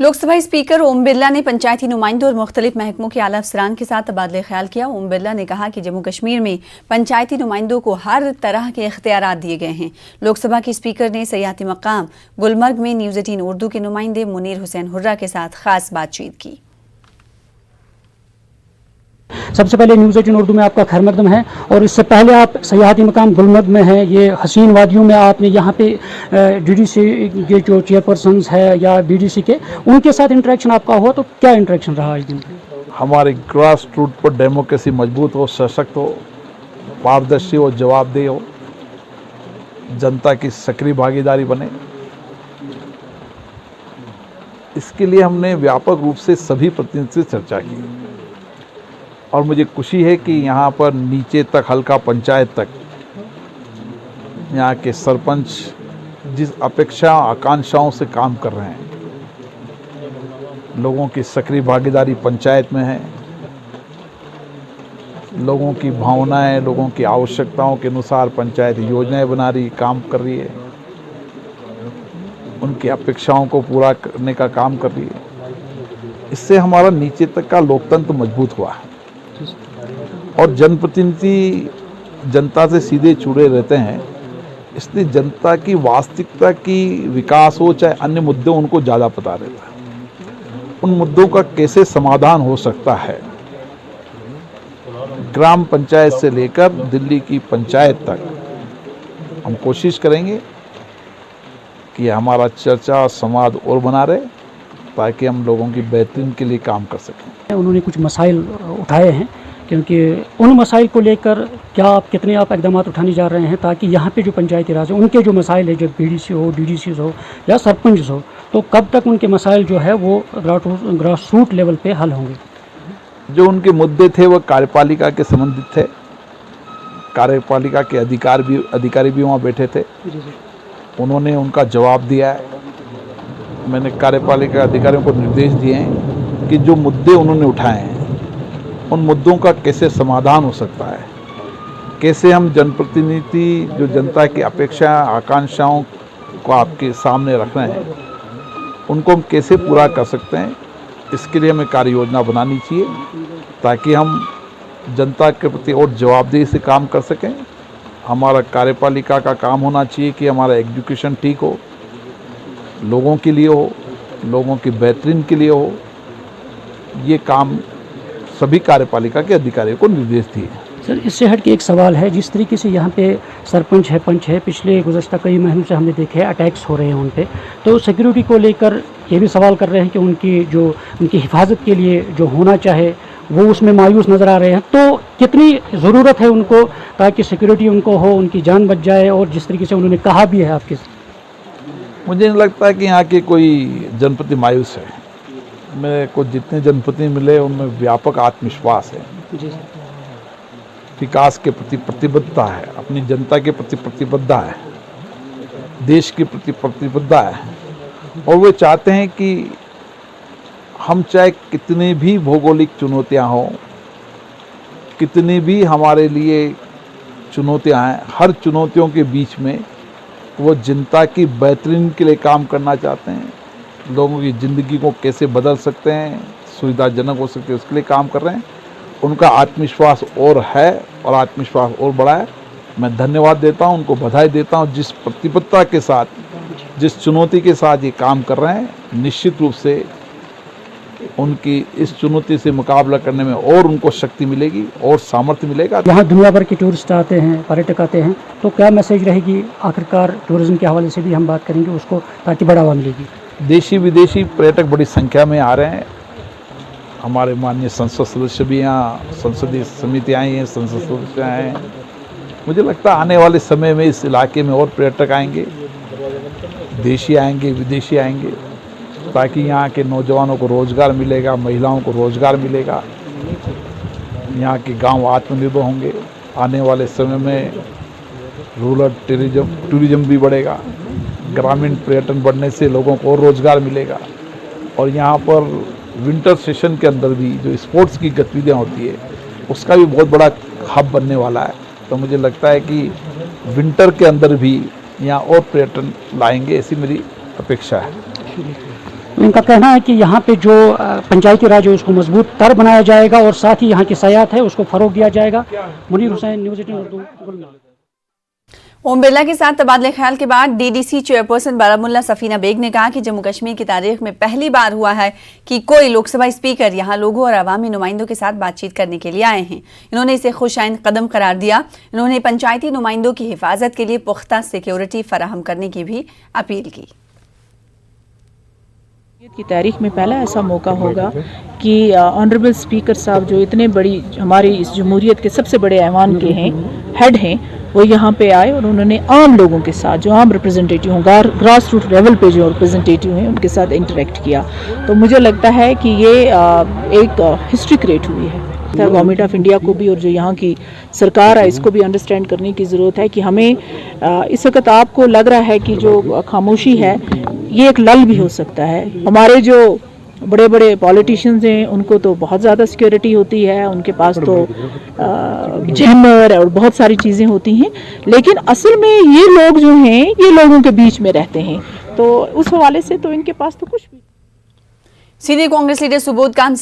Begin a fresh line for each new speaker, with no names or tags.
Lok Sabha speaker Om Birla ने पंचायती नुमाइंदों और मुख्तलिफ महकमों के आला अफसरान के साथ तबादले ख्याल किया। ओम बिरला ने कहा कि जम्मू कश्मीर में पंचायती नुमाइंदों को हर तरह के इख्तियारात दिए गए हैं। लोकसभा के स्पीकर ने सयाहती मकाम गुलमर्ग में न्यूज़ 18 उर्दू के नुमाइंदे मुनीर हुसैन हुर्रा के साथ खास बातचीत की।
सबसे पहले न्यूज़ 18 उर्दू में आपका खैर मकदम है और इससे पहले आप सयाहती मकाम गुलमर्ग में हैं। ये हसीन वादियों में आपने यहाँ पे डीडीसी के जो चेयरपर्सन्स है या बीडीसी के उनके साथ इंटरेक्शन आपका हुआ, तो क्या इंटरेक्शन रहा आज दिन?
हमारे ग्रास रूट पर डेमोक्रेसी मजबूत हो, सशक्त हो, पारदर्शी हो, जवाबदेह हो, जनता की सक्रिय भागीदारी बने, इसके लिए हमने व्यापक रूप से सभी प्रतिनिधियों से चर्चा की। और मुझे खुशी है कि यहाँ पर नीचे तक, हल्का पंचायत तक, यहाँ के सरपंच जिस अपेक्षा आकांक्षाओं से काम कर रहे हैं, लोगों की सक्रिय भागीदारी पंचायत में है, लोगों की भावनाएं, लोगों की आवश्यकताओं के अनुसार पंचायत योजनाएं बना रही, काम कर रही है, उनकी अपेक्षाओं को पूरा करने का काम कर रही है। इससे हमारा नीचे तक का लोकतंत्र मजबूत हुआ है और जनप्रतिनिधि जनता से सीधे जुड़े रहते हैं, इसलिए जनता की वास्तविकता की विकास हो चाहे अन्य मुद्दे, उनको ज़्यादा पता रहता है। उन मुद्दों का कैसे समाधान हो सकता है, ग्राम पंचायत से लेकर दिल्ली की पंचायत तक हम कोशिश करेंगे कि हमारा चर्चा संवाद और बना रहे, ताकि हम लोगों की बेहतरीन के लिए काम कर सकें।
उन्होंने कुछ मसाइल उठाए हैं, क्योंकि उन मसाइल को लेकर क्या आप कितने इकदाम उठाने जा रहे हैं ताकि यहाँ पे जो पंचायती राज है उनके जो मसाइल है, जो बीडीसी हो, डीडीसी हो या सरपंच हो, तो कब तक उनके मसाइल जो है वो ग्रास रूट लेवल पे हल होंगे?
जो उनके मुद्दे थे वो कार्यपालिका के संबंधित थे। कार्यपालिका के अधिकारी भी वहाँ बैठे थे, उन्होंने उनका जवाब दिया है। मैंने कार्यपालिका अधिकारियों को निर्देश दिए हैं कि जो मुद्दे उन्होंने उठाए हैं उन मुद्दों का कैसे समाधान हो सकता है, कैसे हम जनप्रतिनिधि जो जनता की अपेक्षा आकांक्षाओं को आपके सामने रख रहे हैं उनको हम कैसे पूरा कर सकते हैं, इसके लिए हमें कार्य योजना बनानी चाहिए ताकि हम जनता के प्रति और जवाबदेही से काम कर सकें। हमारा कार्यपालिका का काम होना चाहिए कि हमारा एजुकेशन ठीक हो, लोगों के लिए हो, लोगों की बेहतरीन के लिए हो। ये काम सभी कार्यपालिका के अधिकारियों को निर्देश दिए।
सर, इससे हट के एक सवाल है, जिस तरीके से यहाँ पे सरपंच है, पंच है, पिछले गुज़श्ता कई महीनों से हमने देखे अटैक्स हो रहे हैं उन पे, तो सिक्योरिटी को लेकर ये भी सवाल कर रहे हैं कि उनकी हिफाजत के लिए जो होना चाहे वो उसमें मायूस नज़र आ रहे हैं। तो कितनी ज़रूरत है उनको, ताकि सिक्योरिटी उनको हो, उनकी जान बच जाए, और जिस तरीके से उन्होंने कहा भी है आपके?
मुझे नहीं लगता है कि यहाँ के कोई जनप्रति मायूस है। मेरे को जितने जनप्रतिनिधि मिले उनमें व्यापक आत्मविश्वास है, विकास के प्रति प्रतिबद्धता है, अपनी जनता के प्रति प्रतिबद्धता है, देश के प्रति प्रतिबद्धता है, और वे चाहते हैं कि हम चाहे कितनी भी भौगोलिक चुनौतियां हों, कितनी भी हमारे लिए चुनौतियां हैं, हर चुनौतियों के बीच में वो जनता की बेहतरीन के लिए काम करना चाहते हैं। लोगों की ज़िंदगी को कैसे बदल सकते हैं, सुविधाजनक हो सकते हैं, उसके लिए काम कर रहे हैं। उनका आत्मविश्वास और है और आत्मविश्वास और बढ़ा है। मैं धन्यवाद देता हूं, उनको बधाई देता हूं जिस प्रतिबद्धता के साथ, जिस चुनौती के साथ ये काम कर रहे हैं। निश्चित रूप से उनकी इस चुनौती से मुकाबला करने में और उनको शक्ति मिलेगी और सामर्थ्य मिलेगा।
यहाँ दुनिया भर के टूरिस्ट आते हैं, पर्यटक आते हैं, तो क्या मैसेज रहेगी? आखिरकार टूरिज्म के हवाले से भी हम बात करेंगे उसको, ताकि बढ़ावा मिलेगी।
देशी विदेशी पर्यटक बड़ी संख्या में आ रहे हैं। हमारे माननीय संसद सदस्य भी यहाँ, संसदीय समिति आई हैं, संसद सदस्य आए हैं। मुझे लगता है आने वाले समय में इस इलाके में और पर्यटक आएंगे, देशी आएंगे, विदेशी आएंगे, ताकि यहाँ के नौजवानों को रोज़गार मिलेगा, महिलाओं को रोज़गार मिलेगा, यहाँ के गांव आत्मनिर्भर होंगे। आने वाले समय में रूरल टूरिज्म भी बढ़ेगा, ग्रामीण पर्यटन बढ़ने से लोगों को और रोज़गार मिलेगा। और यहाँ पर विंटर सेशन के अंदर भी जो स्पोर्ट्स की गतिविधियाँ होती है उसका भी बहुत बड़ा हब बनने वाला है। तो मुझे लगता है कि विंटर के अंदर भी यहाँ और पर्यटन लाएंगे, ऐसी मेरी अपेक्षा है।
तो इनका कहना है कि यहाँ पे जो पंचायती राज है उसको मजबूत तर बनाया जाएगा और साथ ही यहाँ की सयाहत है उसको फ़रोग दिया जाएगा। मुनीर हुसैन, न्यूज़ 18 उर्दू, गुलमर्ग।
ओम बिरला के साथ तबादले ख्याल के बाद डीडीसी चेयरपर्सन बारामुल्ला सफीना बेग ने कहा कि जम्मू कश्मीर की तारीख में पहली बार हुआ है कि कोई लोकसभा स्पीकर यहां लोगों और अवामी नुमाइंदों के साथ बातचीत करने के लिए आए हैं। इन्होंने इसे खुशाइन कदम करार दिया। इन्होंने पंचायती नुमाइंदों की हिफाजत के लिए पुख्ता सिक्योरिटी फराहम करने की भी अपील की।
की तारीख में पहला ऐसा मौका होगा कि ऑनरेबल स्पीकर साहब जो इतने बड़ी हमारी इस जमहूरियत के सबसे बड़े ऐवान के हैं, हेड हैं, वो यहाँ पे आए और उन्होंने आम लोगों के साथ जो आम रिप्रेजेंटेटिव हों, ग्रास रूट लेवल पे जो रिप्रेजेंटेटिव हैं उनके साथ इंटरेक्ट किया। तो मुझे लगता है कि ये एक हिस्ट्री क्रिएट हुई है। गवर्नमेंट ऑफ इंडिया को भी और जो यहाँ की सरकार है इसको भी अंडरस्टैंड करने की ज़रूरत है कि हमें इस वक्त आपको लग रहा है कि जो खामोशी है ये एक लल भी हो सकता है। हमारे जो बड़े बड़े पॉलिटिशियंस हैं उनको तो बहुत ज़्यादा सिक्योरिटी होती है, उनके पास तो जैमर और बहुत सारी चीज़ें होती हैं, लेकिन असल में ये लोग जो हैं ये लोगों के बीच में रहते हैं, तो उस हवाले से तो इनके पास तो कुछ भी।
Senior Congress leader Subodh Kant